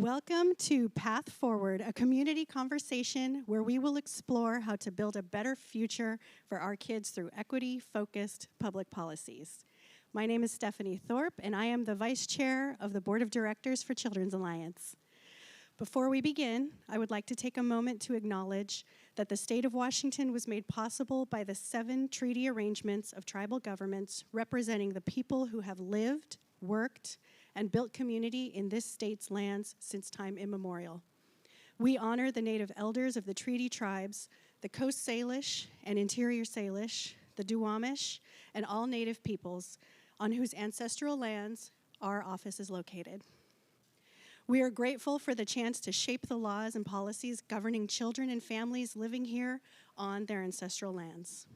Welcome to Path Forward, a community conversation where we will explore how to build a better future for our kids through equity-focused public policies. My name is Stephanie Thorpe, and I am the Vice Chair of the Board of Directors for Children's Alliance. Before we begin, I would like to take a moment to acknowledge that the state of Washington was made possible by the 7 treaty arrangements of tribal governments representing the people who have lived, worked, and built community in this state's lands since time immemorial. We honor the native elders of the treaty tribes, the Coast Salish and Interior Salish, the Duwamish, and all native peoples on whose ancestral lands our office is located. We are grateful for the chance to shape the laws and policies governing children and families living here on their ancestral lands.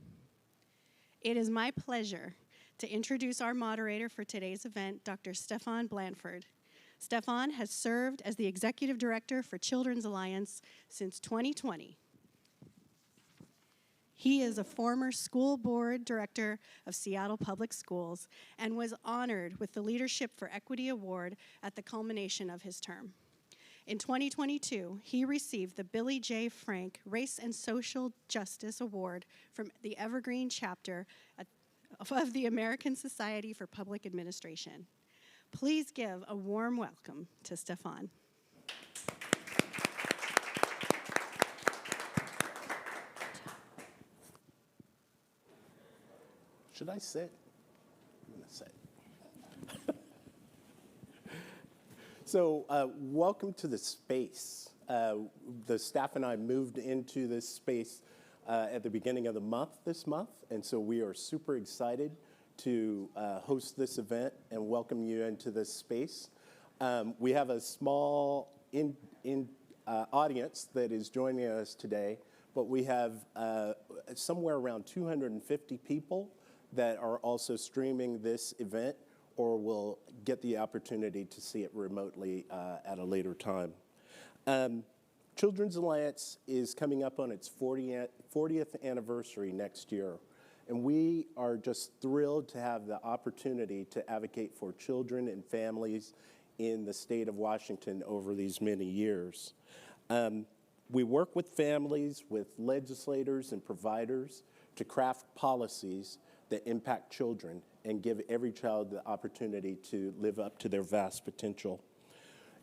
It is my pleasure to introduce our moderator for today's event, Dr. Stephan Blanford. Stephan has served as the Executive Director for Children's Alliance since 2020. He is a former school board director of Seattle Public Schools and was honored with the Leadership for Equity Award at the culmination of his term. In 2022, he received the Billy J. Frank Race and Social Justice Award from the Evergreen chapter of the American Society for Public Administration. Please give a warm welcome to Stephan. Should I sit? I'm going to sit. So welcome to the space. The staff and I moved into this space at the beginning of the month this month, and so we are super excited to host this event and welcome you into this space. We have a small audience that is joining us today, but we have somewhere around 250 people that are also streaming this event or will get the opportunity to see it remotely at a later time. Children's Alliance is coming up on its 40th anniversary next year, and we are just thrilled to have the opportunity to advocate for children and families in the state of Washington over these many years. We work with families, with legislators and providers to craft policies that impact children and give every child the opportunity to live up to their vast potential.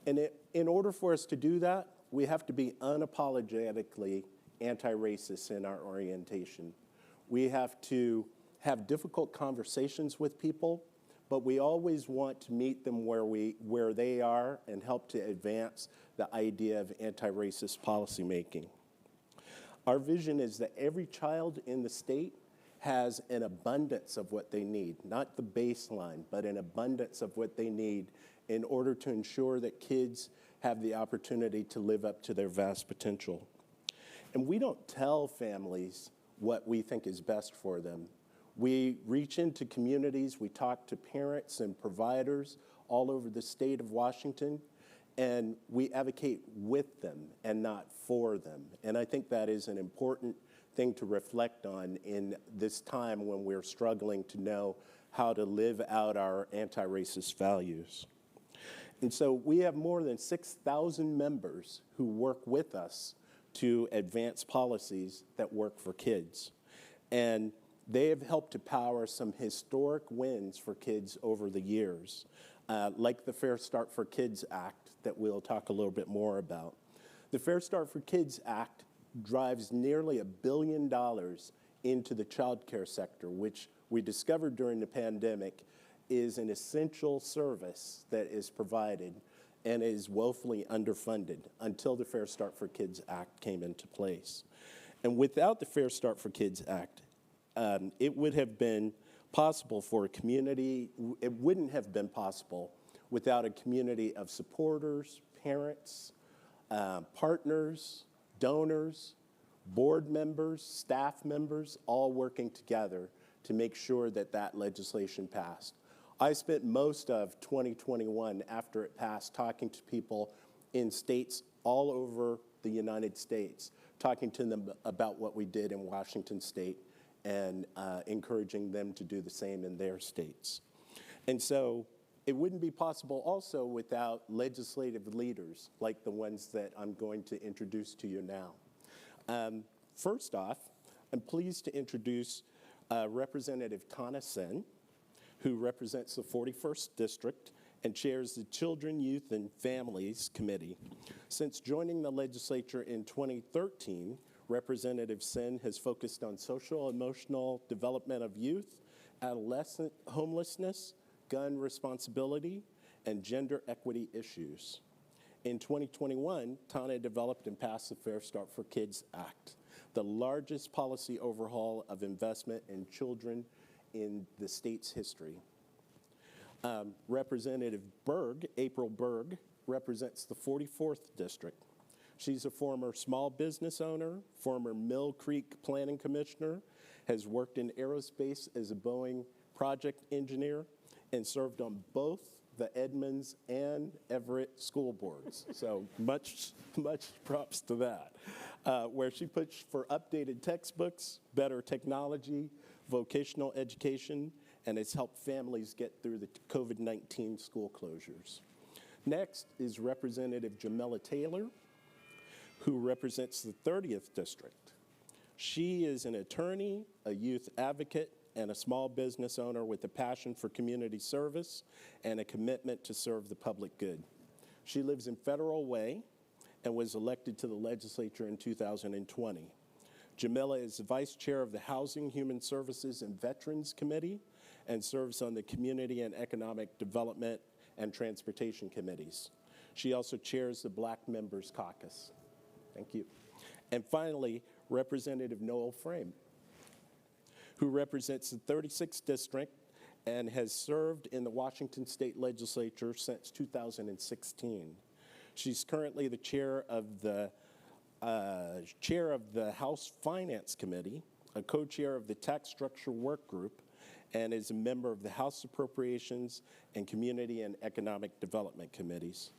And in order for us to do that, we have to be unapologetically anti-racist in our orientation. We have to have difficult conversations with people, but we always want to meet them where they are and help to advance the idea of anti-racist policymaking. Our vision is that every child in the state has an abundance of what they need, not the baseline, but an abundance of what they need in order to ensure that kids have the opportunity to live up to their vast potential. And we don't tell families what we think is best for them. We reach into communities, we talk to parents and providers all over the state of Washington, and we advocate with them and not for them. And I think that is an important thing to reflect on in this time when we're struggling to know how to live out our anti-racist values. And so we have more than 6,000 members who work with us to advance policies that work for kids. And they have helped to power some historic wins for kids over the years, like the Fair Start for Kids Act that we'll talk a little bit more about. The Fair Start for Kids Act drives nearly $1 billion into the child care sector, which we discovered during the pandemic is an essential service that is provided and is woefully underfunded until the Fair Start for Kids Act came into place. And without the Fair Start for Kids Act, it would have been possible for a community, it wouldn't have been possible without a community of supporters, parents, partners, donors, board members, staff members, all working together to make sure that that legislation passed. I spent most of 2021 after it passed talking to people in states all over the United States, talking to them about what we did in Washington State and encouraging them to do the same in their states. And so It wouldn't be possible also without legislative leaders like the ones that I'm going to introduce to you now. First off, I'm pleased to introduce Representative Tana Senn, who represents the 41st District and chairs the Children, Youth, and Families Committee. Since joining the legislature in 2013, Representative Senn has focused on social emotional development of youth, adolescent homelessness, gun responsibility, and gender equity issues. In 2021, Tana developed and passed the Fair Start for Kids Act, the largest policy overhaul of investment in children in the state's history. Representative Berg, April Berg, represents the 44th District. She's a former small business owner, former Mill Creek Planning Commissioner, has worked in aerospace as a Boeing project engineer, and served on both the Edmonds and Everett school boards. So much props to that. Where she pushed for updated textbooks, better technology, vocational education, and has helped families get through the COVID-19 school closures. Next is Representative Jamila Taylor, who represents the 30th District. She is an attorney, a youth advocate, and a small business owner with a passion for community service and a commitment to serve the public good. She lives in Federal Way and was elected to the legislature in 2020. Jamila is the vice chair of the Housing, Human Services, and Veterans Committee and serves on the Community and Economic Development and Transportation Committees. She also chairs the Black Members Caucus. Thank you. And finally, Representative Noel Frame, who represents the 36th District and has served in the Washington State Legislature since 2016. She's currently the chair of the House Finance Committee, a co-chair of the Tax Structure Work Group, and is a member of the House Appropriations and Community and Economic Development Committees.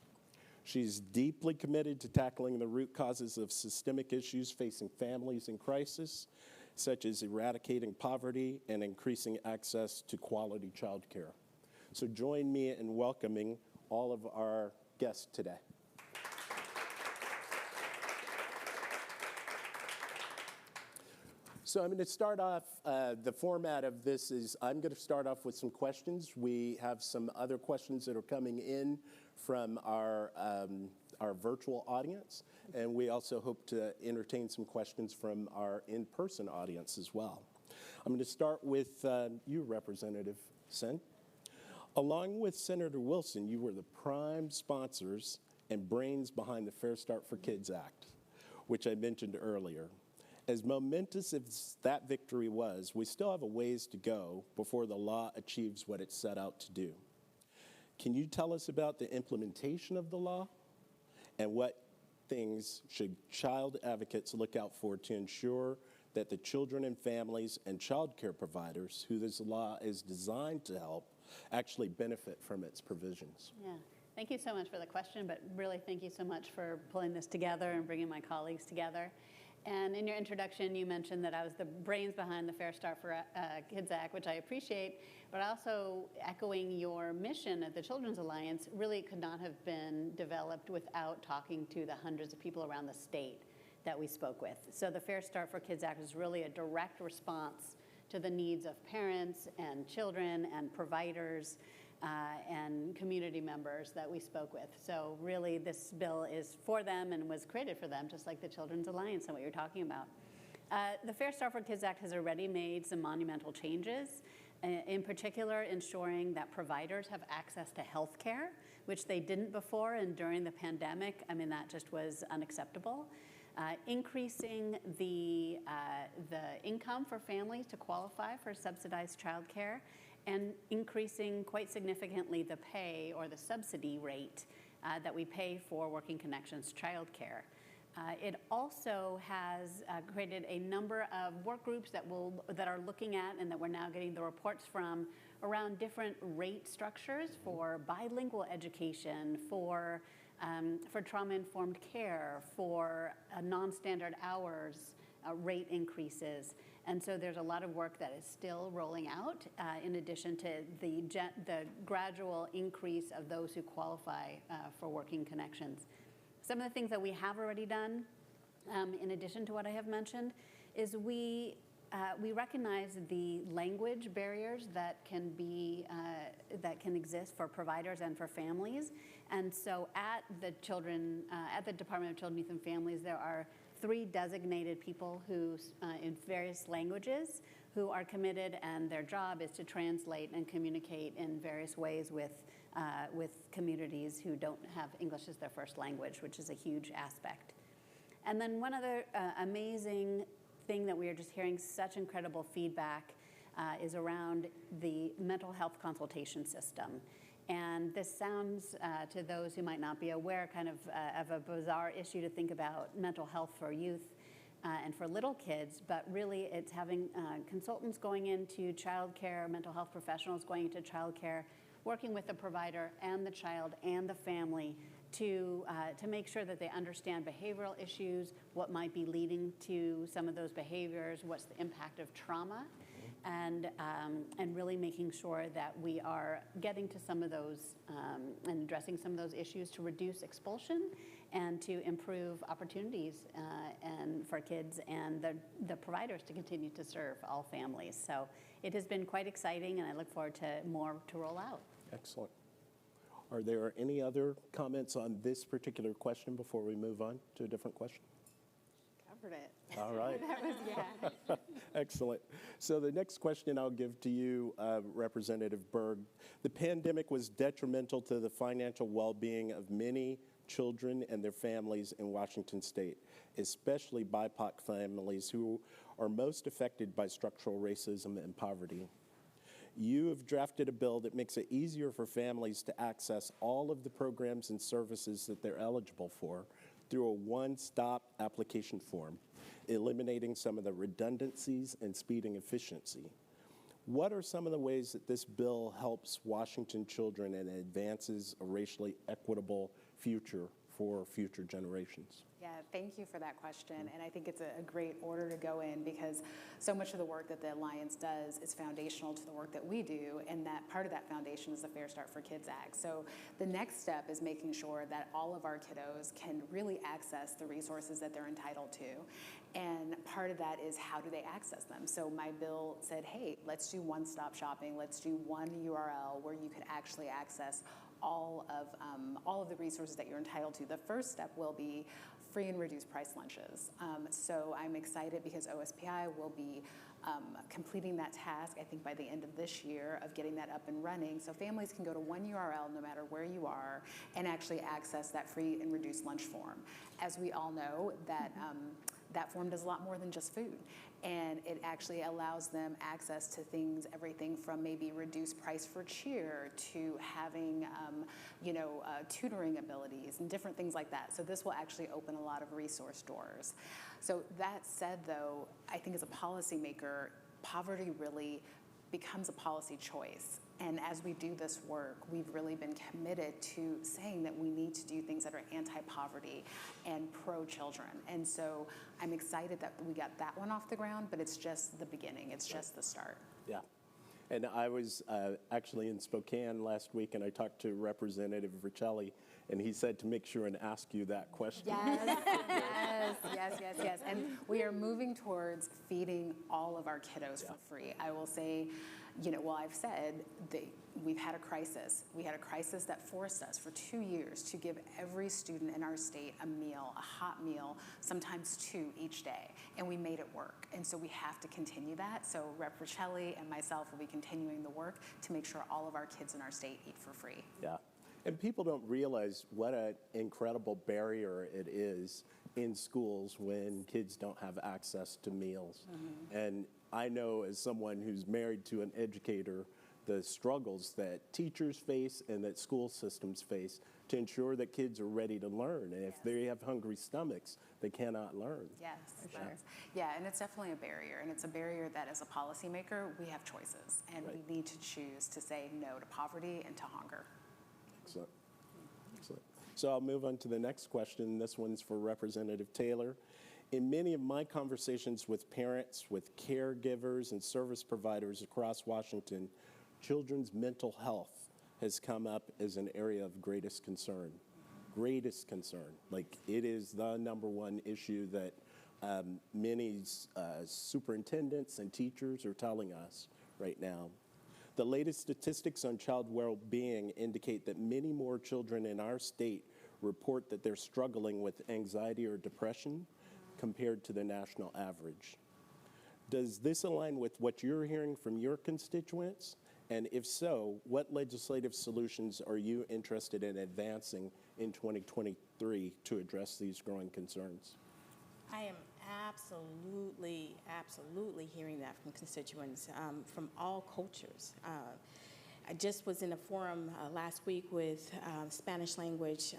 She's deeply committed to tackling the root causes of systemic issues facing families in crisis, such as eradicating poverty and increasing access to quality child care. So join me in welcoming all of our guests today. So I'm going to start off, the format of this is I'm going to start off with some questions. We have some other questions that are coming in from our virtual audience, and we also hope to entertain some questions from our in-person audience as well. I'm going to start with you, Representative Senn. Along with Senator Wilson, you were the prime sponsors and brains behind the Fair Start for Kids Act, which I mentioned earlier. As momentous as that victory was, we still have a ways to go before the law achieves what it set out to do. Can you tell us about the implementation of the law and what things should child advocates look out for to ensure that the children and families and child care providers who this law is designed to help actually benefit from its provisions? Yeah, thank you so much for the question, but really thank you so much for pulling this together and bringing my colleagues together. And in your introduction, you mentioned that I was the brains behind the Fair Start for Kids Act, which I appreciate, but also echoing your mission at the Children's Alliance really could not have been developed without talking to the hundreds of people around the state that we spoke with. So the Fair Start for Kids Act is really a direct response to the needs of parents and children and providers and community members that we spoke with. So really this bill is for them and was created for them, just like the Children's Alliance and what you're talking about. The Fair Start for Kids Act has already made some monumental changes, in particular ensuring that providers have access to health care, which they didn't before, and during the pandemic, I mean, that just was unacceptable. Increasing the income for families to qualify for subsidized child care, and increasing quite significantly the pay or the subsidy rate that we pay for Working Connections childcare. It also has created a number of work groups that are looking at and that we're now getting the reports from around different rate structures for bilingual education, for trauma-informed care, for non-standard hours rate increases. And so there's a lot of work that is still rolling out, in addition to the gradual increase of those who qualify for working connections. Some of the things that we have already done, in addition to what I have mentioned, is we recognize the language barriers that can exist for providers and for families. And so at the Department of Children, Youth, and Families, there are 3 designated people who, in various languages, who are committed, and their job is to translate and communicate in various ways with communities who don't have English as their first language, which is a huge aspect. And then one other amazing thing that we are just hearing such incredible feedback is around the mental health consultation system. And this sounds, to those who might not be aware, kind of a bizarre issue to think about mental health for youth and for little kids, but really it's having consultants going into childcare, mental health professionals going into childcare, working with the provider and the child and the family to make sure that they understand behavioral issues, what might be leading to some of those behaviors, what's the impact of trauma, and really making sure that we are getting to some of those and addressing some of those issues to reduce expulsion and to improve opportunities and for kids and the providers to continue to serve all families. So it has been quite exciting, and I look forward to more to roll out. Excellent. Are there any other comments on this particular question before we move on to a different question? Covered it. All right. That was, yeah. Excellent. So the next question I'll give to you, Representative Berg. The pandemic was detrimental to the financial well-being of many children and their families in Washington State, especially BIPOC families who are most affected by structural racism and poverty. You have drafted a bill that makes it easier for families to access all of the programs and services that they're eligible for through a one-stop application form, eliminating some of the redundancies and speeding efficiency. What are some of the ways that this bill helps Washington children and advances a racially equitable future for future generations? Yeah, thank you for that question. And I think it's a great order to go in, because so much of the work that the Alliance does is foundational to the work that we do, and that part of that foundation is the Fair Start for Kids Act. So the next step is making sure that all of our kiddos can really access the resources that they're entitled to. And part of that is, how do they access them? So my bill said, hey, let's do one-stop shopping. Let's do one URL where you can actually access all of the resources that you're entitled to. The first step will be free and reduced price lunches. So I'm excited because OSPI will be completing that task, I think by the end of this year, of getting that up and running. So families can go to one URL no matter where you are and actually access that free and reduced lunch form. As we all know, that form does a lot more than just food. And it actually allows them access to things, everything from maybe reduced price for cheer to having, tutoring abilities and different things like that. So this will actually open a lot of resource doors. So that said, though, I think as a policymaker, poverty really becomes a policy choice. And as we do this work, we've really been committed to saying that we need to do things that are anti-poverty and pro-children. And so I'm excited that we got that one off the ground, but it's just the beginning. It's just the start. Yeah. And I was actually in Spokane last week, and I talked to Representative Riccelli, and he said to make sure and ask you that question. Yes. And we are moving towards feeding all of our kiddos for free. I will say, I've said that we've had a crisis. We had a crisis that forced us for 2 years to give every student in our state a meal, a hot meal, sometimes 2 each day, and we made it work. And so we have to continue that. So Rep. Riccelli and myself will be continuing the work to make sure all of our kids in our state eat for free. Yeah. And people don't realize what an incredible barrier it is in schools when kids don't have access to meals. Mm-hmm. And I know, as someone who's married to an educator, the struggles that teachers face and that school systems face to ensure that kids are ready to learn. And if they have hungry stomachs, they cannot learn. Yes, for sure. Yeah, and it's definitely a barrier. And it's a barrier that, as a policymaker, we have choices. And we need to choose to say no to poverty and to hunger. Excellent. So I'll move on to the next question. This one's for Representative Taylor. In many of my conversations with parents, with caregivers, and service providers across Washington, children's mental health has come up as an area of greatest concern. Greatest concern. Like, it is the number one issue that many superintendents and teachers are telling us right now. The latest statistics on child well-being indicate that many more children in our state report that they're struggling with anxiety or depression compared to the national average. Does this align with what you're hearing from your constituents? And if so, what legislative solutions are you interested in advancing in 2023 to address these growing concerns? I am absolutely hearing that from constituents from all cultures. I just was in a forum last week with Spanish language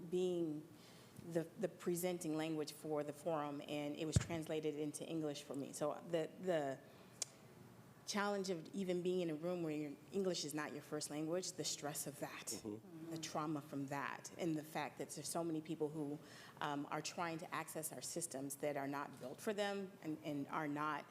being the presenting language for the forum, and it was translated into English for me. So the challenge of even being in a room where your English is not your first language, the stress of that, the trauma from that, and the fact that there's so many people who are trying to access our systems that are not built for them and are not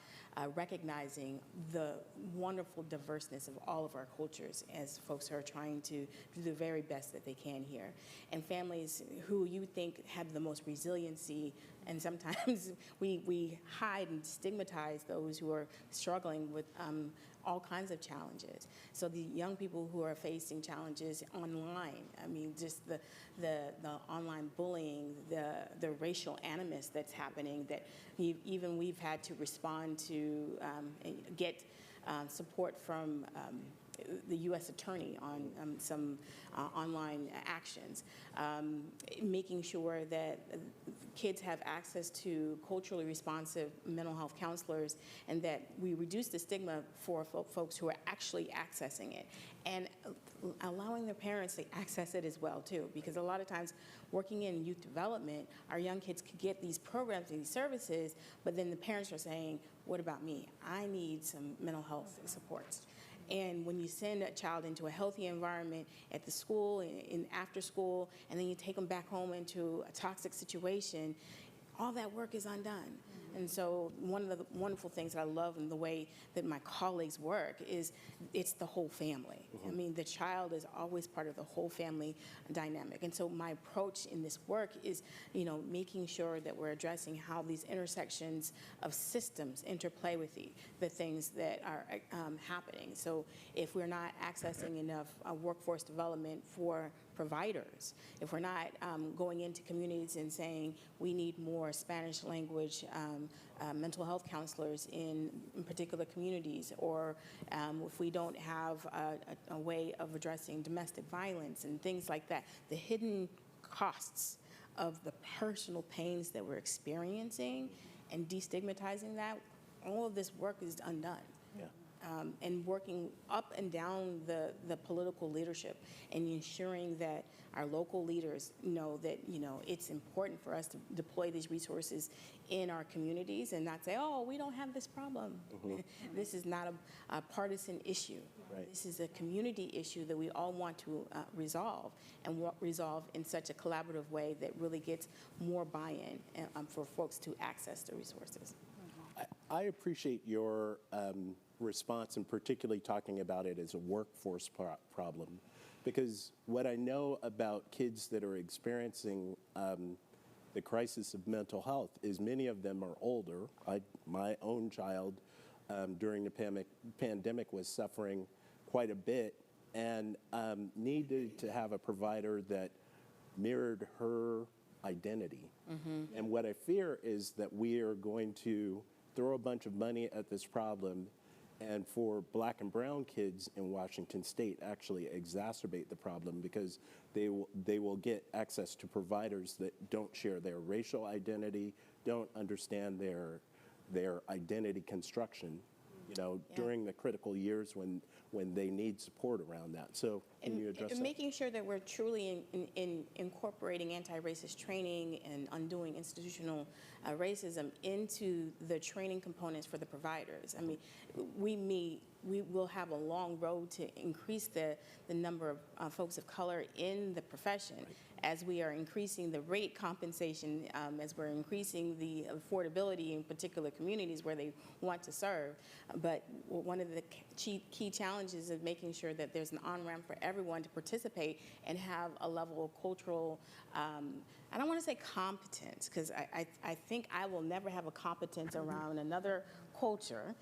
recognizing the wonderful diverseness of all of our cultures as folks who are trying to do the very best that they can here. And families who you think have the most resiliency, and sometimes we hide and stigmatize those who are struggling with all kinds of challenges. So the young people who are facing challenges online, I mean, just the online bullying, the racial animus that's happening, that even we've had to respond to get support from the U.S. Attorney on some online actions, making sure that kids have access to culturally responsive mental health counselors, and that we reduce the stigma for folks who are actually accessing it, and allowing their parents to access it as well too, because a lot of times working in youth development, our young kids could get these programs and these services, but then the parents are saying, what about me? I need some mental health supports. And when you send a child into a healthy environment at the school, in after school, and then you take them back home into a toxic situation, all that work is undone. And so one of the wonderful things that I love in the way that my colleagues work is it's the whole family. I mean, the child is always part of the whole family dynamic. And so my approach in this work is, making sure that we're addressing how these intersections of systems interplay with the things that are happening. So if we're not accessing enough workforce development for providers, if we're not going into communities and saying we need more Spanish language mental health counselors in particular communities, or if we don't have a way of addressing domestic violence and things like that, the hidden costs of the personal pains that we're experiencing and destigmatizing that, all of this work is undone. And working up and down the political leadership and ensuring that our local leaders know that, it's important for us to deploy these resources in our communities and not say, oh, we don't have this problem. This is not a partisan issue. Right. This is a community issue that we all want to resolve, and resolve in such a collaborative way that really gets more buy-in for folks to access the resources. I appreciate your response, and particularly talking about it as a workforce problem, because what I know about kids that are experiencing the crisis of mental health is many of them are older. My own child during the pandemic was suffering quite a bit and needed to have a provider that mirrored her identity. And what I fear is that we are going to throw a bunch of money at this problem, and for Black and brown kids in Washington State actually exacerbate the problem, because they will get access to providers that don't share their racial identity, don't understand their identity construction, during the critical years when they need support around that. So can you address that? Making sure that we're truly in incorporating anti-racist training and undoing institutional racism into the training components for the providers. I mean, we we will have a long road to increase the number of folks of color in the profession, as we are increasing the rate compensation, as we're increasing the affordability in particular communities where they want to serve. But one of the key challenges is making sure that there's an on-ramp for everyone to participate and have a level of cultural, I don't want to say competence, because I think I will never have a competence around another culture,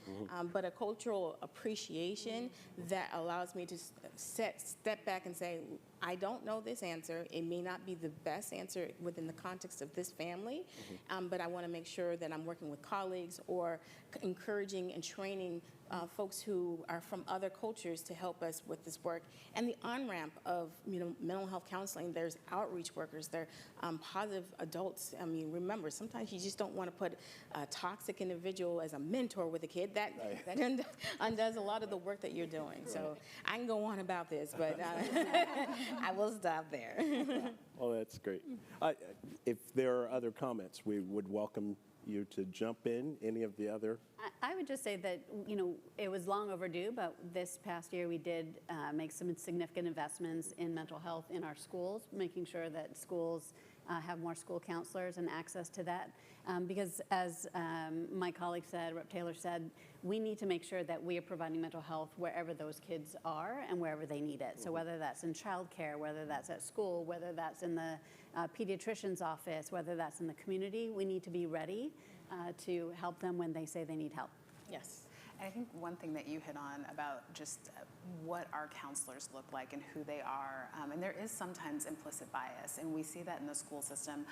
but a cultural appreciation that allows me to step back and say, I don't know this answer. It may not be the best answer within the context of this family, but I want to make sure that I'm working with colleagues or encouraging and training folks who are from other cultures to help us with this work. And the on-ramp of mental health counseling, there's outreach workers, there are positive adults. I mean, remember, sometimes you just don't want to put a toxic individual as a mentor with a kid. That undoes a lot of the work that you're doing. So I can go on about this, but I will stop there. Oh, that's great. If there are other comments, we would welcome you to jump in. Any of the other? I would just say that, it was long overdue, but this past year we did make some significant investments in mental health in our schools, making sure that schools have more school counselors and access to that. Because as my colleague said, Rep. Taylor said, we need to make sure that we are providing mental health wherever those kids are and wherever they need it. So whether that's in childcare, whether that's at school, whether that's in the pediatrician's office, whether that's in the community, we need to be ready to help them when they say they need help. Yes. I think one thing that you hit on about just what our counselors look like and who they are, and there is sometimes implicit bias, and we see that in the school system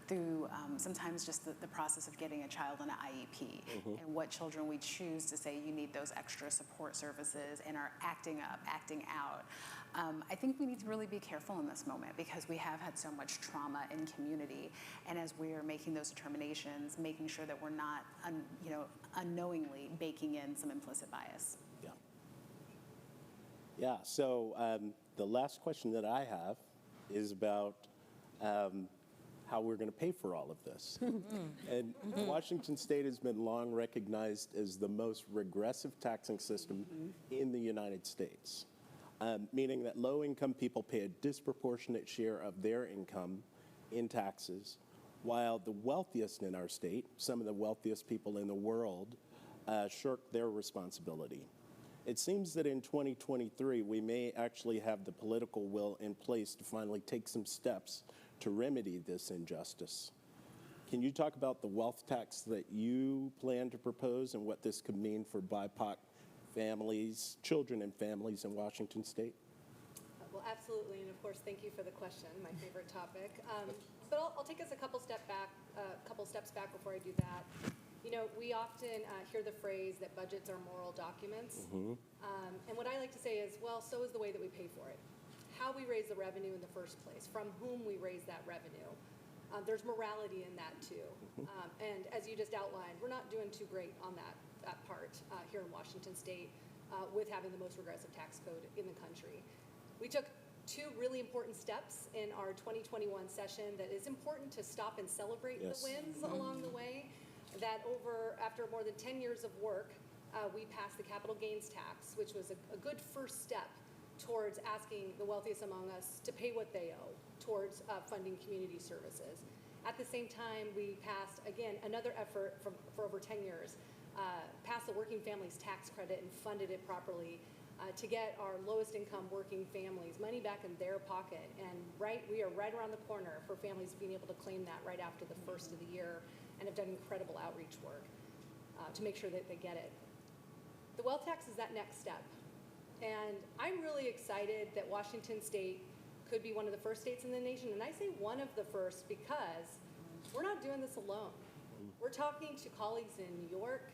through sometimes just the process of getting a child on an IEP and what children we choose to say you need those extra support services and are acting up, acting out. I think we need to really be careful in this moment because we have had so much trauma in community, and as we are making those determinations, making sure that we're not, unknowingly baking in some implicit bias. Yeah. Yeah. So the last question that I have is about how we're going to pay for all of this. And Washington State has been long recognized as the most regressive taxing system in the United States. Meaning that low-income people pay a disproportionate share of their income in taxes, while the wealthiest in our state, some of the wealthiest people in the world, shirk their responsibility. It seems that in 2023, we may actually have the political will in place to finally take some steps to remedy this injustice. Can you talk about the wealth tax that you plan to propose and what this could mean for BIPOC families, children and families in Washington State? Well, absolutely, and of course, thank you for the question, my favorite topic. But I'll take us a couple steps back before I do that. We often hear the phrase that budgets are moral documents, and what I like to say is, well, so is the way that we pay for it. How we raise the revenue in the first place, from whom we raise that revenue. There's morality in that too, and as you just outlined, we're not doing too great on that part here in Washington State with having the most regressive tax code in the country. We took two really important steps in our 2021 session that is important to stop and celebrate the wins along the way. That after more than 10 years of work, we passed the capital gains tax, which was a good first step towards asking the wealthiest among us to pay what they owe towards funding community services. At the same time, we passed, again, another effort for over 10 years, passed the Working Families Tax Credit and funded it properly to get our lowest income working families money back in their pocket. And we are right around the corner for families being able to claim that right after the first of the year, and have done incredible outreach work to make sure that they get it. The wealth tax is that next step. And I'm really excited that Washington State could be one of the first states in the nation, and I say one of the first because we're not doing this alone. We're talking to colleagues in New York,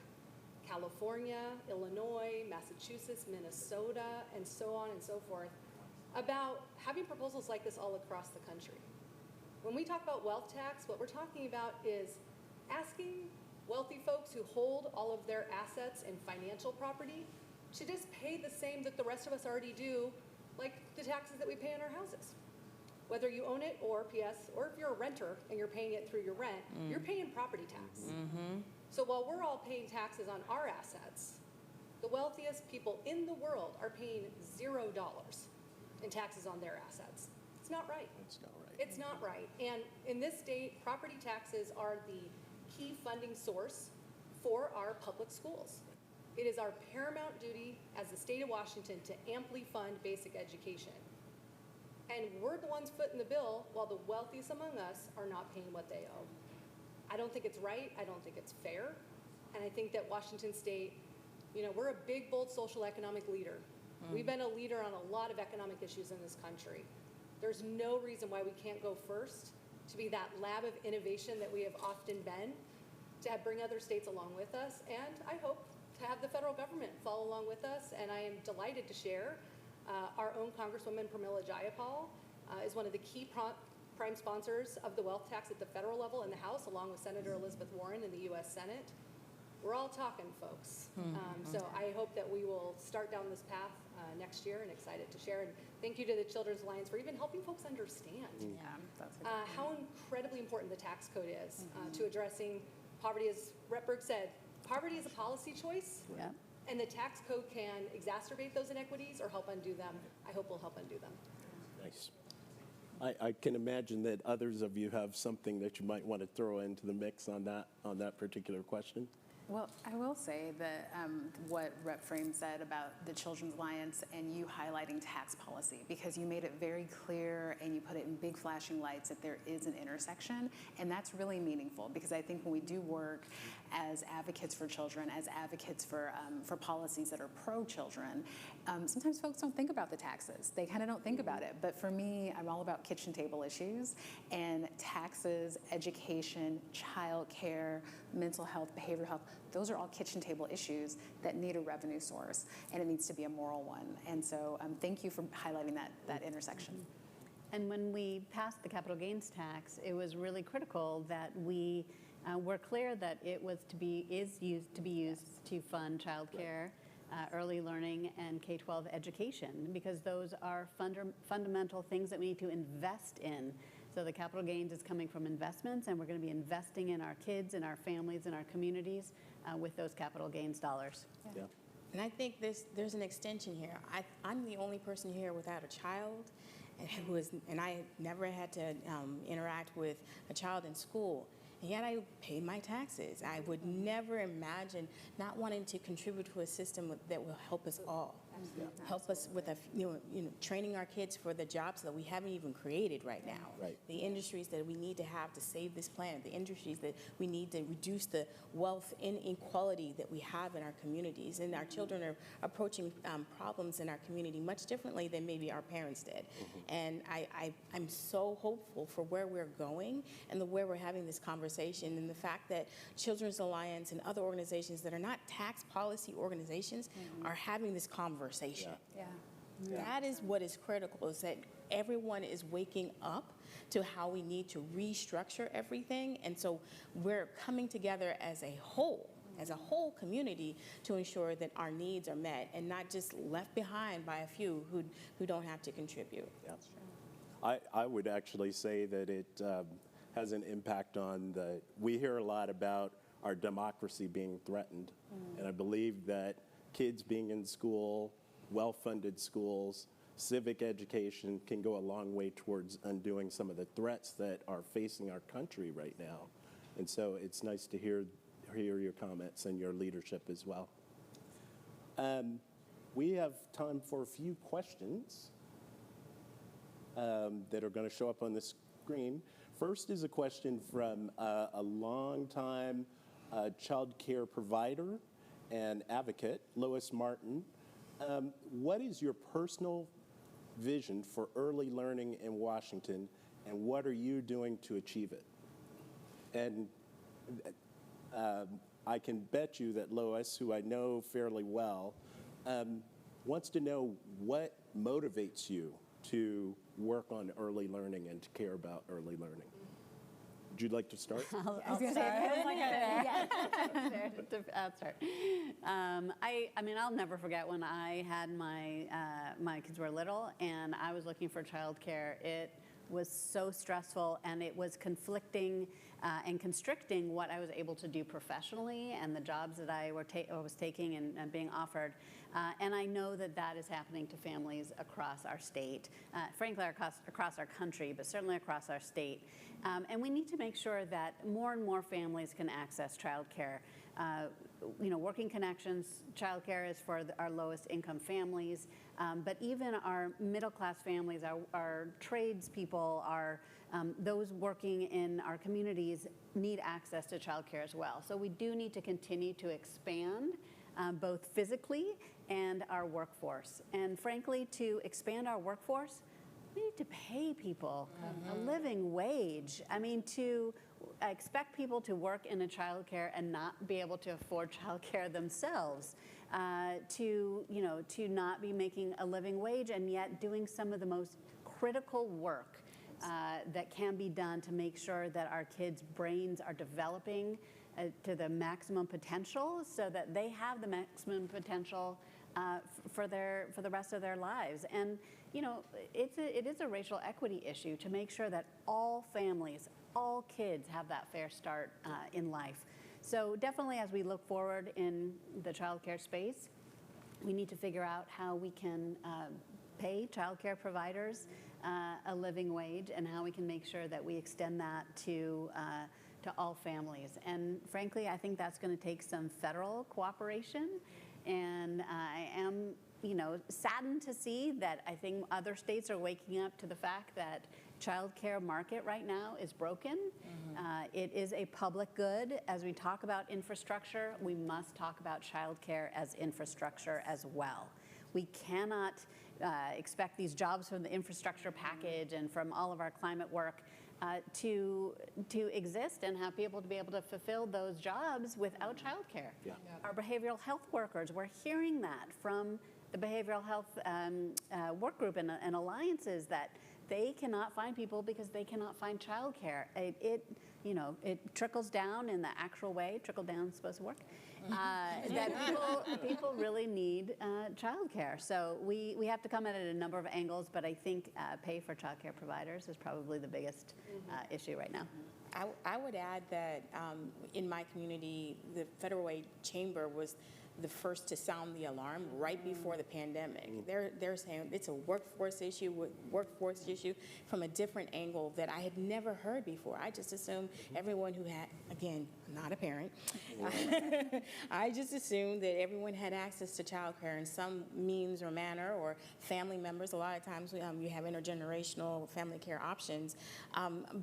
California, Illinois, Massachusetts, Minnesota, and so on and so forth, about having proposals like this all across the country. When we talk about wealth tax, what we're talking about is asking wealthy folks who hold all of their assets and financial property to just pay the same that the rest of us already do, like the taxes that we pay on our houses. Whether you own it or PS, or if you're a renter and you're paying it through your rent, you're paying property tax. So while we're all paying taxes on our assets, The wealthiest people in the world are paying $0 in taxes on their assets. It's not right. That's not right. It's not right. And in this state, property taxes are the key funding source for our public schools. It is our paramount duty as the state of Washington to amply fund basic education. And we're the ones footing the bill while the wealthiest among us are not paying what they owe. I don't think it's right. I don't think it's fair. And I think that Washington State, we're a big, bold social economic leader. We've been a leader on a lot of economic issues in this country. There's no reason why we can't go first to be that lab of innovation that we have often been, to bring other states along with us, and I hope to have the federal government follow along with us. And I am delighted to share our own Congresswoman Pramila Jayapal is one of the key prime sponsors of the wealth tax at the federal level in the House, along with Senator Elizabeth Warren in the U.S. Senate. We're all talking, folks. So I hope that we will start down this path next year, and excited to share. And thank you to the Children's Alliance for even helping folks understand how incredibly important the tax code is to addressing poverty. As Rep. Berg said, poverty is a policy choice, and the tax code can exacerbate those inequities or help undo them. I hope we'll help undo them. Nice. I can imagine that others of you have something that you might want to throw into the mix on that particular question. Well, I will say that what Rep. Frame said about the Children's Alliance and you highlighting tax policy, because you made it very clear and you put it in big flashing lights that there is an intersection, and that's really meaningful, because I think when we do work as advocates for children, as advocates for policies that are pro-children, sometimes folks don't think about the taxes. They kind of don't think about it. But for me, I'm all about kitchen table issues, and taxes, education, child care, mental health, behavioral health, those are all kitchen table issues that need a revenue source, and it needs to be a moral one. And so thank you for highlighting that intersection. And when we passed the capital gains tax, it was really critical that we were clear that it was used to fund childcare, early learning, and K-12 education, because those are fundamental things that we need to invest in. So the capital gains is coming from investments, and we're going to be investing in our kids and our families and our communities with those capital gains dollars. Yeah. And I think there's an extension here. I'm the only person here without a child, and I never had to interact with a child in school. And yet I pay my taxes. I would never imagine not wanting to contribute to a system that will help us all. Help us with training our kids for the jobs that we haven't even created right now. Right. The industries that we need to have to save this planet. The industries that we need to reduce the wealth inequality that we have in our communities. And our children are approaching problems in our community much differently than maybe our parents did. And I'm so hopeful for where we're going and where we're having this conversation, and the fact that Children's Alliance and other organizations that are not tax policy organizations are having this conversation. That is what is critical, is that everyone is waking up to how we need to restructure everything. And so we're coming together as a whole community, to ensure that our needs are met and not just left behind by a few who don't have to contribute. Yeah. I would actually say that it has an impact on we hear a lot about our democracy being threatened. And I believe that kids being in school, well-funded schools, civic education can go a long way towards undoing some of the threats that are facing our country right now. And so it's nice to hear your comments and your leadership as well. We have time for a few questions that are going to show up on the screen. First is a question from a longtime child care provider and advocate, Lois Martin. What is your personal vision for early learning in Washington, and what are you doing to achieve it? And I can bet you that Lois, who I know fairly well, wants to know what motivates you to work on early learning and to care about early learning. Would you like to start? I'll start. I'll start. I mean, I'll never forget when I had my kids were little and I was looking for childcare. It was so stressful, and it was conflicting and constricting what I was able to do professionally and the jobs that I was taking and being offered. And I know that that is happening to families across our state, frankly across our country, but certainly across our state. And we need to make sure that more and more families can access childcare. Working Connections childcare is for our lowest income families, but even our middle class families, our tradespeople, those working in our communities need access to childcare as well. So we do need to continue to expand both physically and our workforce. And frankly, to expand our workforce, we need to pay people a living wage. I mean, to expect people to work in a childcare and not be able to afford childcare themselves, to not be making a living wage and yet doing some of the most critical work that can be done to make sure that our kids' brains are developing to the maximum potential, so that they have the maximum potential for the rest of their lives. And it is a racial equity issue to make sure that all families, all kids have that fair start in life. So definitely, as we look forward in the childcare space, we need to figure out how we can pay childcare providers a living wage, and how we can make sure that we extend that to all families. And frankly, I think that's going to take some federal cooperation. And I am, saddened to see that I think other states are waking up to the fact that childcare market right now is broken. It is a public good. As we talk about infrastructure, we must talk about childcare as infrastructure as well. We cannot expect these jobs from the infrastructure package and from all of our climate work to exist and have people to be able to fulfill those jobs without childcare. Yeah. Our behavioral health workers, we're hearing that from the behavioral health work group and alliances, that they cannot find people because they cannot find childcare. It trickles down in the actual way. Trickle down is supposed to work. That people really need childcare. So we have to come at it a number of angles, but I think pay for childcare providers is probably the biggest issue right now. I would add that in my community, the Federal Aid Chamber was the first to sound the alarm right before the pandemic. They're saying it's a workforce issue from a different angle that I had never heard before. I just assumed everyone who had, again, not a parent, I just assumed that everyone had access to childcare in some means or manner, or family members. A lot of times you have intergenerational family care options,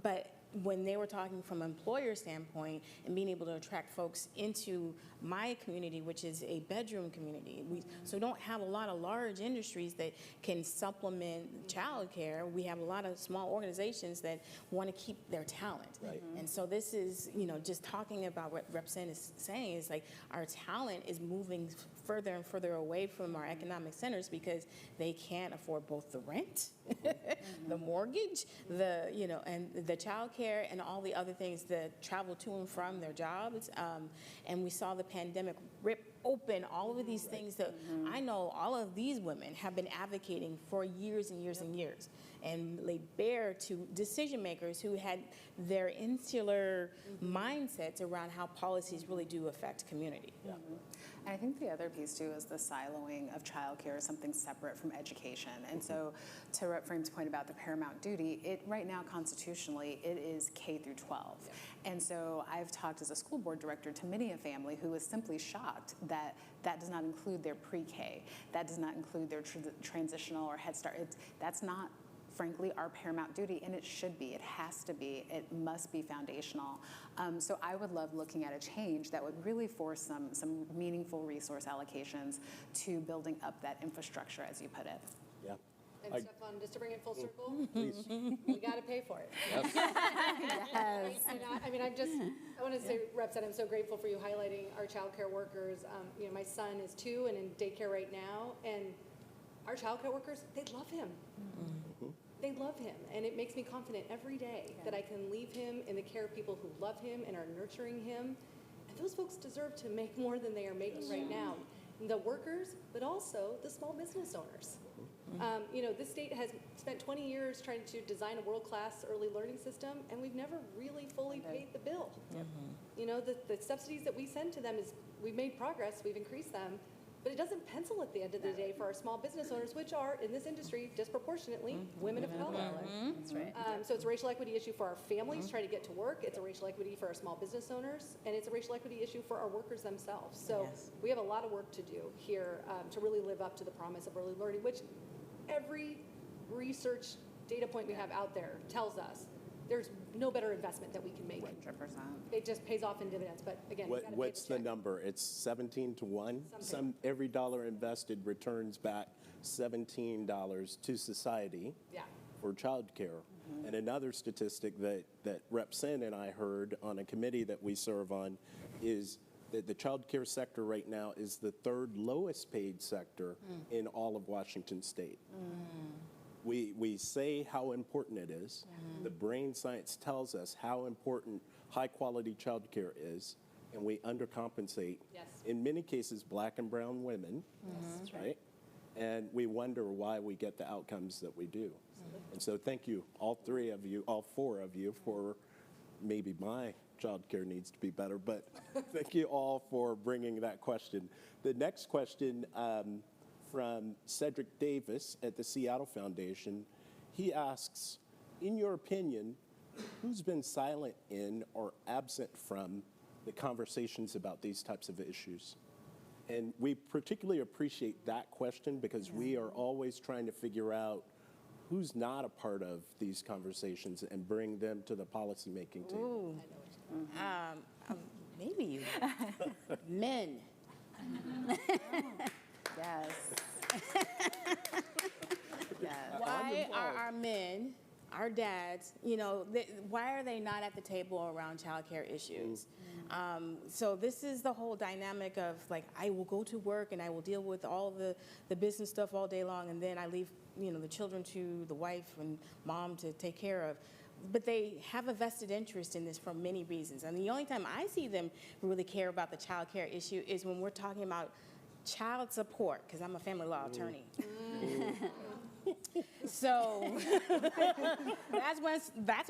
but when they were talking from an employer standpoint and being able to attract folks into my community, which is a bedroom community, so we don't have a lot of large industries that can supplement childcare. We have a lot of small organizations that want to keep their talent. Right. And so this is, just talking about what Rep. Senn is saying, is like our talent is moving further and further away from our economic centers because they can't afford both the rent, the mortgage, and the childcare and all the other things, the travel to and from their jobs. And we saw the pandemic rip open all of these things that I know all of these women have been advocating for years and years and years, and laid bare to decision makers who had their insular mindsets around how policies really do affect community. Yeah. And I think the other piece too is the siloing of childcare as something separate from education. And so, to Rep. Frame's point about the paramount duty, right now constitutionally it is K through 12. Yeah. And so I've talked as a school board director to many a family who was simply shocked that that does not include their pre-K, that does not include their transitional or Head Start. That's not, frankly, our paramount duty, and it should be. It has to be. It must be foundational. So I would love looking at a change that would really force some meaningful resource allocations to building up that infrastructure, as you put it. Yeah. And Stephan, just to bring it full circle, please. We got to pay for it. Yes. Yes. And I want to say, Rep. Senn, I'm so grateful for you highlighting our childcare workers. My son is 2 and in daycare right now, and our childcare workers, they love him. They love him, and it makes me confident every day that I can leave him in the care of people who love him and are nurturing him. And those folks deserve to make more than they are making right now. The workers, but also the small business owners. This state has spent 20 years trying to design a world-class early learning system, and we've never really fully paid the bill. The subsidies that we send to them we've made progress, we've increased them, but it doesn't pencil at the end of the day for our small business owners, which are, in this industry, disproportionately women of color. That's right. So it's a racial equity issue for our families trying to get to work. It's a racial equity for our small business owners, and it's a racial equity issue for our workers themselves. So we have a lot of work to do here to really live up to the promise of early learning, which every research data point we have out there tells us there's no better investment that we can make. 100%. It just pays off in dividends. But again, you gotta pay What's the check. number? It's 17 to 1? Something. Every dollar invested returns back $17 to society for childcare. And another statistic that Rep. Senn and I heard on a committee that we serve on is that the child care sector right now is the third lowest paid sector in all of Washington State. We say how important it is. The brain science tells us how important high-quality child care is, and we undercompensate, in many cases, black and brown women, right? And we wonder why we get the outcomes that we do. And so thank you, all four of you, for maybe my child care needs to be better, but thank you all for bringing that question. The next question, from Cedric Davis at the Seattle Foundation. He asks, in your opinion, who's been silent in or absent from the conversations about these types of issues? And we particularly appreciate that question because we are always trying to figure out who's not a part of these conversations and bring them to the policymaking team. Ooh. Maybe you. Men. Yes. Yes. Why are our men, our dads, why are they not at the table around child care issues? So this is the whole dynamic of I will go to work and I will deal with all the business stuff all day long, and then I leave, the children to the wife and mom to take care of. But they have a vested interest in this for many reasons. And the only time I see them really care about the child care issue is when we're talking about child support, because I'm a family law attorney. So that's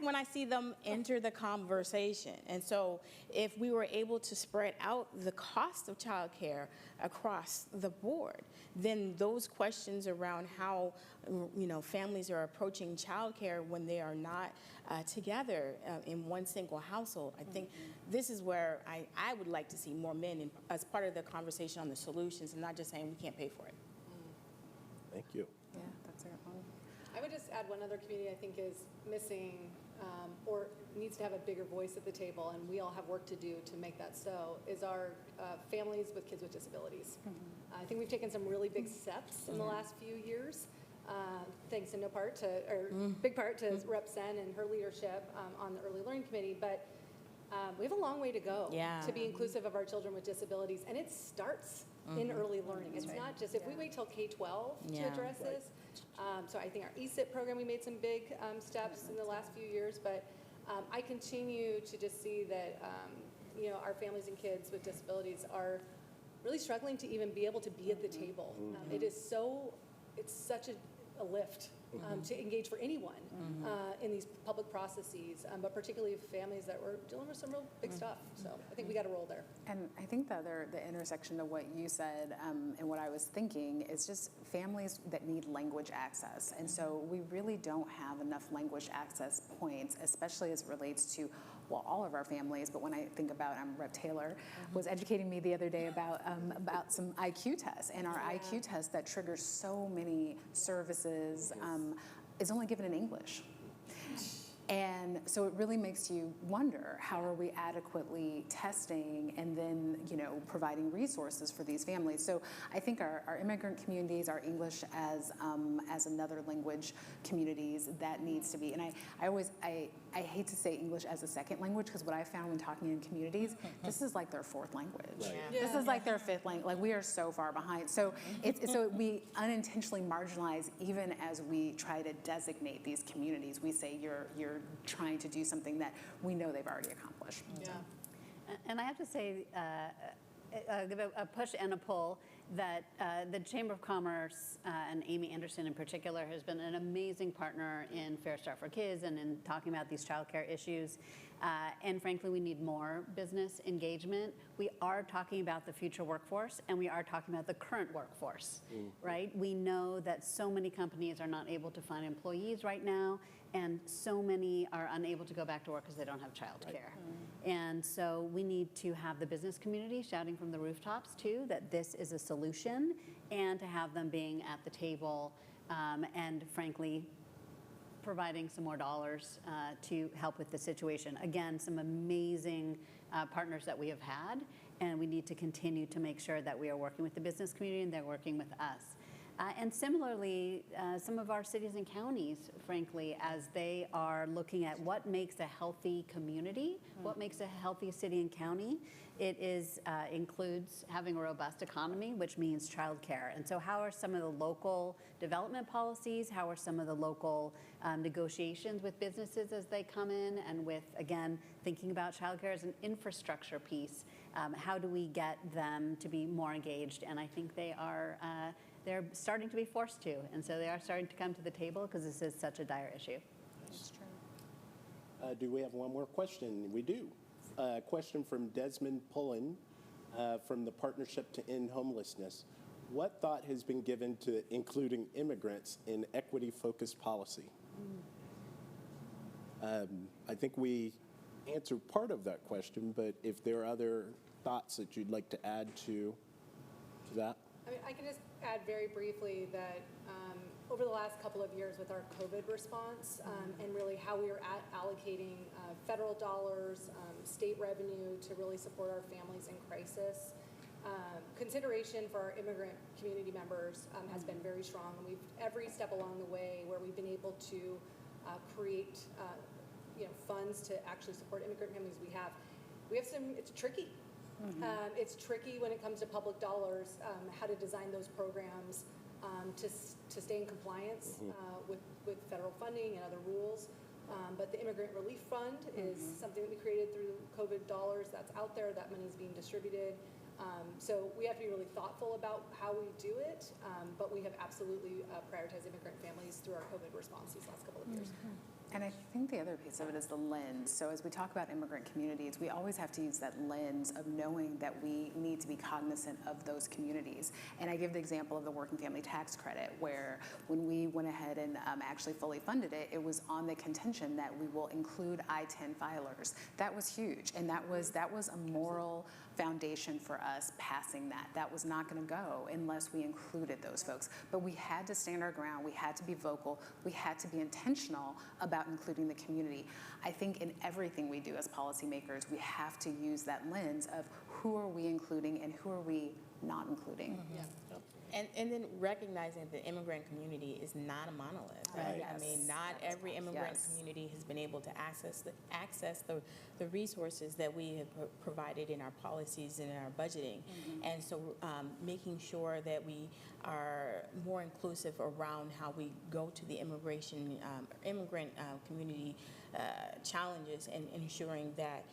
when I see them enter the conversation. And so if we were able to spread out the cost of child care across the board, then those questions around how families are approaching child care when they are not together in one single household, I think this is where I would like to see more men as part of the conversation on the solutions and not just saying we can't pay for it. Thank you. Yeah, that's our own. I would just add one other community I think is missing or needs to have a bigger voice at the table, and we all have work to do to make that so, is our families with kids with disabilities. I think we've taken some really big steps in the last few years, thanks in big part to Rep. Senn and her leadership on the Early Learning Committee, but we have a long way to go to be inclusive of our children with disabilities, and it starts in early learning. It's not just, if we wait till K-12 to address this, so I think our ESIP program, we made some big steps in the last few years, but I continue to just see that our families and kids with disabilities are really struggling to even be able to be at the table. It's such a lift to engage for anyone in these public processes, but particularly families that were dealing with some real big stuff. So I think we got to roll there. And I think the intersection of what you said and what I was thinking is just families that need language access. And so we really don't have enough language access points, especially as it relates to all of our families, but when I think about, Rep. Taylor was educating me the other day about some IQ tests, and our IQ test that triggers so many services is only given in English. And so it really makes you wonder, how are we adequately testing and then, providing resources for these families? So I think our immigrant communities, our English as another language communities, that needs to be. And I hate to say English as a second language, because what I found when talking in communities, this is like their fourth language. Right. This is like their fifth language. Like, we are so far behind. So we unintentionally marginalize even as we try to designate these communities. We say you're trying to do something that we know they've already accomplished. And I have to say, give a push and a pull. that the Chamber of Commerce and Amy Anderson in particular has been an amazing partner in Fair Start for Kids and in talking about these childcare issues. And frankly, we need more business engagement. We are talking about the future workforce, and we are talking about the current workforce, right? We know that so many companies are not able to find employees right now, and so many are unable to go back to work because they don't have childcare. And so we need to have the business community shouting from the rooftops too that this is a solution, and to have them being at the table and frankly providing some more dollars to help with the situation. Again, some amazing partners that we have had, and we need to continue to make sure that we are working with the business community and they're working with us. And similarly, some of our cities and counties, frankly, as they are looking at what makes a healthy community, what makes a healthy city and county, it includes having a robust economy, which means childcare. And so how are some of the local development policies, how are some of the local negotiations with businesses as they come in, and with, again, thinking about childcare as an infrastructure piece, how do we get them to be more engaged? And I think they're starting to be forced to, and so they are starting to come to the table because this is such a dire issue. That's true. Do we have one more question? We do. A question from Desmond Pullen from the Partnership to End Homelessness. What thought has been given to including immigrants in equity-focused policy? I think we answered part of that question, but if there are other thoughts that you'd like to add to that? I mean, I can just add very briefly that over the last couple of years with our COVID response and really how we are allocating federal dollars, state revenue to really support our families in crisis, consideration for our immigrant community members has been very strong. And we've every step along the way where we've been able to create funds to actually support immigrant families. We have some. It's tricky. It's tricky when it comes to public dollars, how to design those programs to stay in compliance with federal funding and other rules. But the Immigrant Relief Fund is something that we created through COVID dollars that's out there. That money is being distributed. So we have to be really thoughtful about how we do it, but we have absolutely prioritized immigrant families through our COVID response these last couple of years. And I think the other piece of it is the lens. So as we talk about immigrant communities, we always have to use that lens of knowing that we need to be cognizant of those communities. And I give the example of the working family tax credit, where when we went ahead and actually fully funded it, it was on the contention that we will include I-10 filers. That was huge, and that was a moral foundation for us passing that. That was not going to go unless we included those folks. But we had to stand our ground. We had to be vocal. We had to be intentional about including the community. I think in everything we do as policymakers, we have to use that lens of who are we including and who are we not including. And then recognizing that the immigrant community is not a monolith, right? Yes. I mean, not every immigrant community has been able to access the resources that we have provided in our policies and in our budgeting. And so making sure that we are more inclusive around how we go to the immigrant community challenges, and ensuring that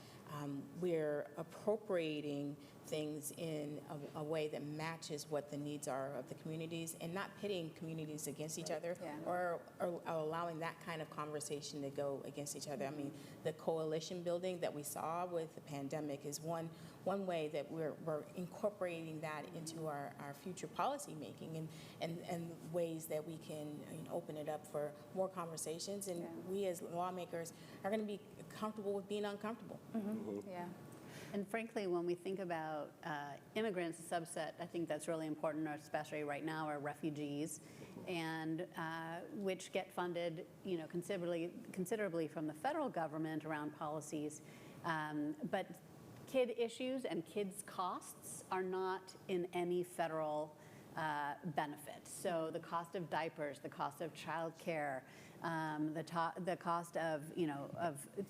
we're appropriating things in a way that matches what the needs are of the communities, and not pitting communities against each other, or allowing that kind of conversation to go against each other. I mean, the coalition building that we saw with the pandemic is one way that we're incorporating that into our future policy making, and ways that we can open it up for more conversations, and we as lawmakers are going to be comfortable with being uncomfortable. And frankly, when we think about immigrants, a subset, I think that's really important, especially right now, are refugees, and which get funded, considerably from the federal government around policies. But kid issues and kids' costs are not in any federal benefit. So the cost of diapers, the cost of childcare, the cost of,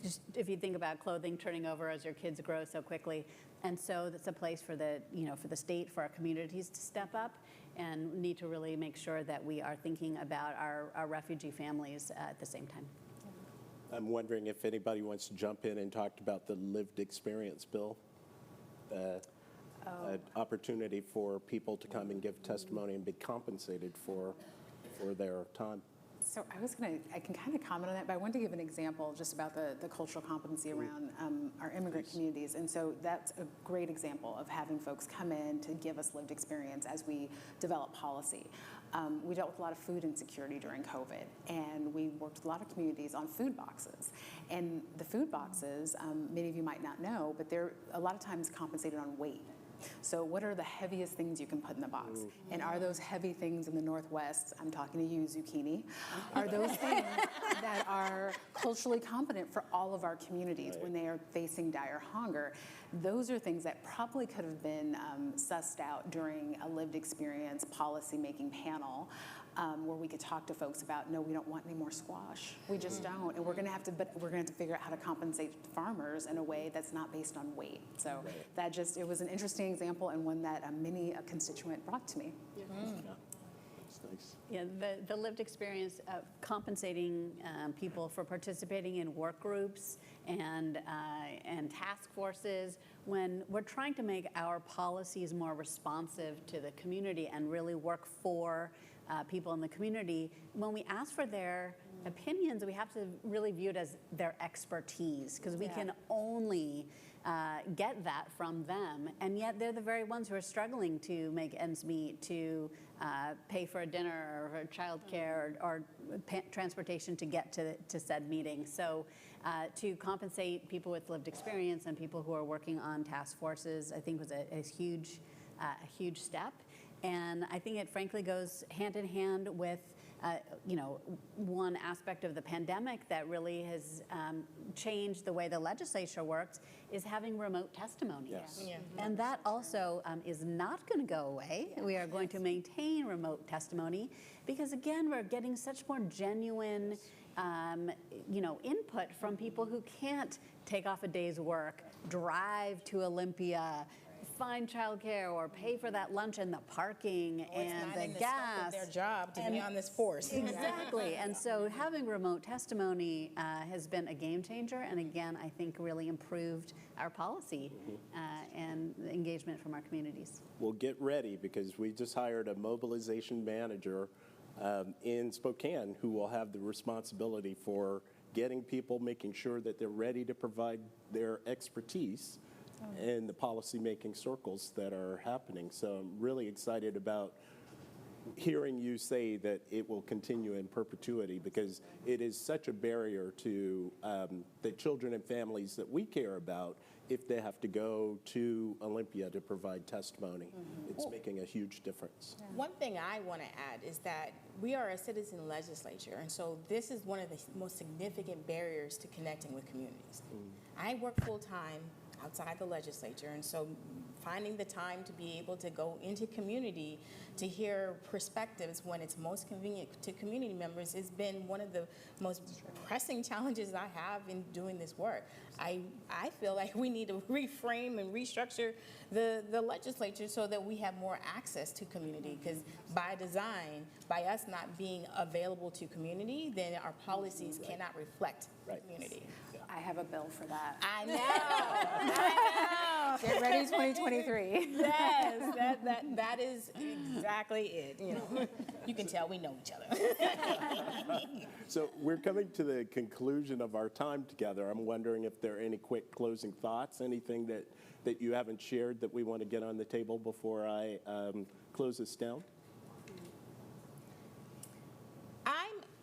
just if you think about clothing turning over as your kids grow so quickly. And so that's a place for the state, for our communities to step up, and need to really make sure that we are thinking about our refugee families at the same time. I'm wondering if anybody wants to jump in and talk about the lived experience bill. an opportunity for people to come and give testimony and be compensated for their time. So I can kind of comment on that, but I wanted to give an example just about the cultural competency around our immigrant communities. And so that's a great example of having folks come in to give us lived experience as we develop policy. We dealt with a lot of food insecurity during COVID, and we worked with a lot of communities on food boxes. And the food boxes, many of you might not know, but they're a lot of times compensated on weight. So what are the heaviest things you can put in the box? And are those heavy things in the Northwest, I'm talking to you, zucchini, are those things that are culturally competent for all of our communities when they are facing dire hunger? Those are things that probably could have been sussed out during a lived experience policy-making panel where we could talk to folks about, no, we don't want any more squash. We just don't, and we're going to have to figure out how to compensate farmers in a way that's not based on weight. So it was an interesting example and one that a constituent brought to me. That's nice. Yeah, the lived experience of compensating people for participating in work groups and task forces when we're trying to make our policies more responsive to the community and really work for people in the community. When we ask for their opinions, we have to really view it as their expertise, because we can only get that from them, and yet they're the very ones who are struggling to make ends meet, to pay for a dinner or childcare or transportation to get to said meeting. So to compensate people with lived experience and people who are working on task forces, I think was a huge step. And I think it frankly goes hand in hand with one aspect of the pandemic that really has changed the way the legislature works is having remote testimony. Yes. Yeah. And that also is not going to go away. We are going to maintain remote testimony because, again, we're getting such more genuine input from people who can't take off a day's work, drive to Olympia, find childcare or pay for that lunch and the parking and the gas. Their job to be on this force. Exactly. And so having remote testimony has been a game changer, and again, I think really improved our policy and the engagement from our communities. Well, get ready, because we just hired a mobilization manager in Spokane who will have the responsibility for getting people, making sure that they're ready to provide their expertise in the policy-making circles that are happening. So I'm really excited about hearing you say that it will continue in perpetuity, because it is such a barrier to the children and families that we care about if they have to go to Olympia to provide testimony. It's making a huge difference. One thing I want to add is that we are a citizen legislature, and so this is one of the most significant barriers to connecting with communities. I work full-time outside the legislature, and so finding the time to be able to go into community to hear perspectives when it's most convenient to community members has been one of the most pressing challenges I have in doing this work. I feel like we need to reframe and restructure the legislature so that we have more access to community, because by design, by us not being available to community, then our policies cannot reflect community. I have a bill for that. I know. Get ready, 2023. Yes, that is exactly it. You can tell we know each other. So we're coming to the conclusion of our time together. I'm wondering if there are any quick closing thoughts, anything that you haven't shared that we want to get on the table before I close this down?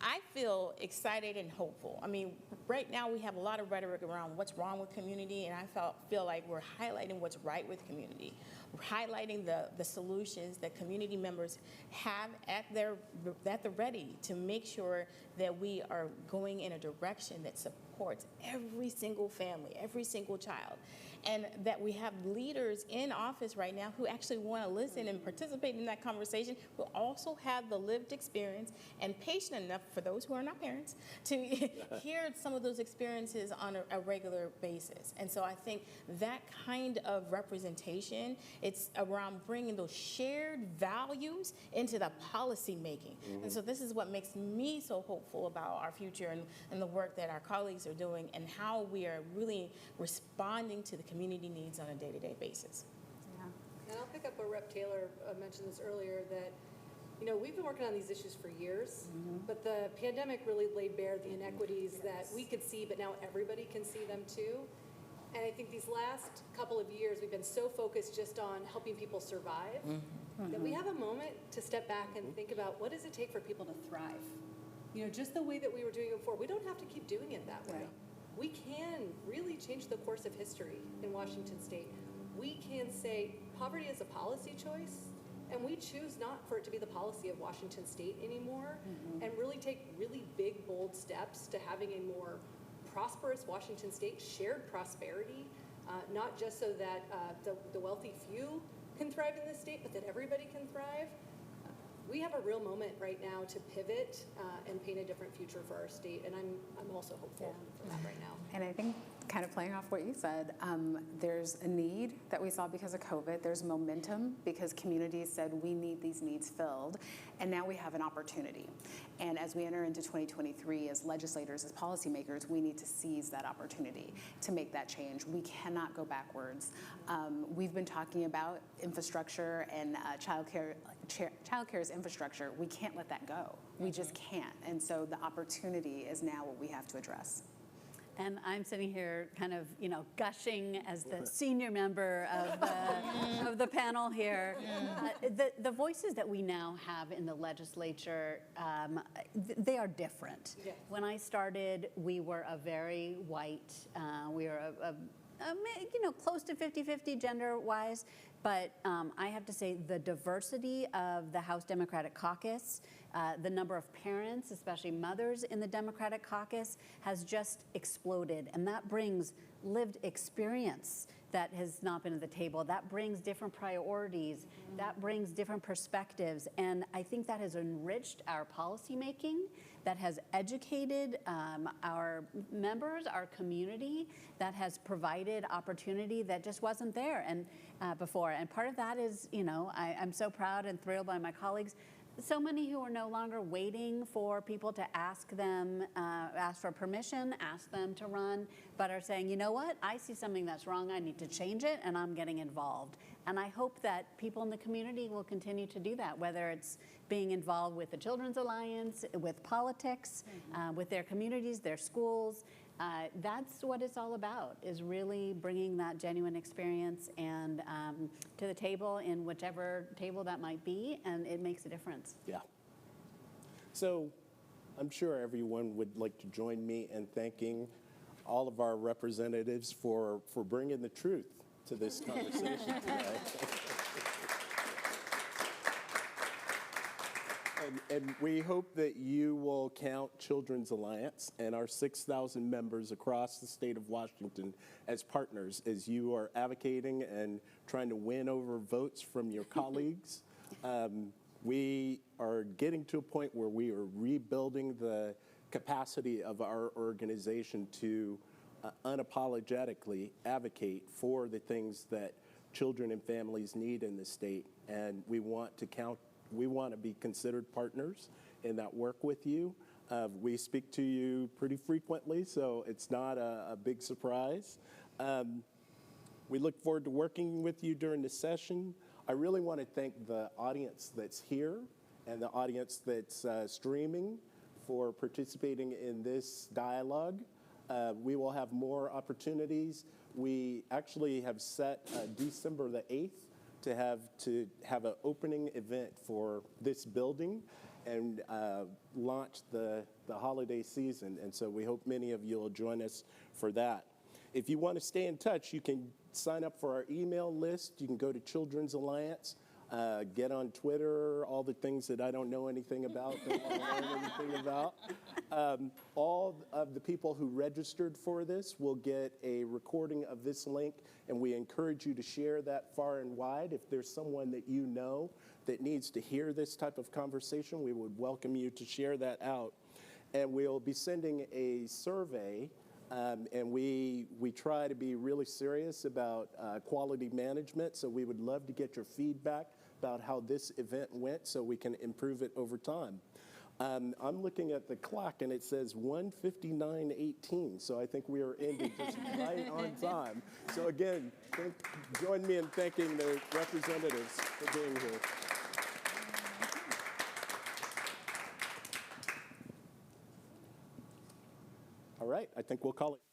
I feel excited and hopeful. I mean, right now we have a lot of rhetoric around what's wrong with community, and I feel like we're highlighting what's right with community. We're highlighting the solutions that community members have at the ready to make sure that we are going in a direction that supports every single family, every single child. And that we have leaders in office right now who actually want to listen and participate in that conversation, who also have the lived experience and patient enough, for those who are not parents, to hear some of those experiences on a regular basis. And so I think that kind of representation, it's around bringing those shared values into the policy making. And so this is what makes me so hopeful about our future and the work that our colleagues are doing and how we are really responding to the community needs on a day-to-day basis. And I'll pick up where Rep. Taylor mentioned this earlier, that we've been working on these issues for years, but the pandemic really laid bare the inequities that we could see, but now everybody can see them too. And I think these last couple of years, we've been so focused just on helping people survive that we have a moment to step back and think about, what does it take for people to thrive? Just the way that we were doing it before. We don't have to keep doing it that way. We can really change the course of history in Washington State. We can say poverty is a policy choice, and we choose not for it to be the policy of Washington State anymore, and really take really big, bold steps to having a more prosperous Washington State, shared prosperity, not just so that the wealthy few can thrive in this state, but that everybody can thrive. We have a real moment right now to pivot and paint a different future for our state, and I'm also hopeful for that right now. And I think, kind of playing off what you said, there's a need that we saw because of COVID. There's momentum because communities said we need these needs filled, and now we have an opportunity. And as we enter into 2023, as legislators, as policymakers, we need to seize that opportunity to make that change. We cannot go backwards. We've been talking about infrastructure and childcare's infrastructure. We can't let that go. We just can't. And so the opportunity is now what we have to address. And I'm sitting here kind of, gushing as the senior member of the panel here. The voices that we now have in the legislature, they are different. Yes. When I started, we were a very white, we were close to 50-50 gender-wise. But I have to say the diversity of the House Democratic Caucus, the number of parents, especially mothers in the Democratic Caucus, has just exploded. And that brings lived experience that has not been at the table. That brings different priorities. That brings different perspectives. And I think that has enriched our policymaking, that has educated our members, our community, that has provided opportunity that just wasn't there before. And part of that is, I'm so proud and thrilled by my colleagues. So many who are no longer waiting for people to ask for permission, ask them to run, but are saying, you know what, I see something that's wrong, I need to change it, and I'm getting involved. And I hope that people in the community will continue to do that, whether it's being involved with the Children's Alliance, with politics, with their communities, their schools. That's what it's all about, is really bringing that genuine experience and to the table, in whichever table that might be, and it makes a difference. Yeah. So I'm sure everyone would like to join me in thanking all of our representatives for bringing the truth to this conversation today. And we hope that you will count Children's Alliance and our 6,000 members across the state of Washington as partners as you are advocating and trying to win over votes from your colleagues. We are getting to a point where we are rebuilding the capacity of our organization to unapologetically advocate for the things that children and families need in the state. And we want to be considered partners in that work with you. We speak to you pretty frequently, so it's not a big surprise. We look forward to working with you during the session. I really want to thank the audience that's here and the audience that's streaming for participating in this dialogue. We will have more opportunities. We actually have set December the 8th to have an opening event for this building and launch the holiday season. And so we hope many of you will join us for that. If you want to stay in touch, you can sign up for our email list. You can go to Children's Alliance, get on Twitter, all the things that I don't know anything about, don't want to learn anything about. All of the people who registered for this will get a recording of this link, and we encourage you to share that far and wide. If there's someone that you know that needs to hear this type of conversation, we would welcome you to share that out. And we'll be sending a survey, and we try to be really serious about quality management, so we would love to get your feedback about how this event went so we can improve it over time. I'm looking at the clock, and it says 1:59:18, so I think we are ending just right on time. So again, join me in thanking the representatives for being here. All right, I think we'll call it.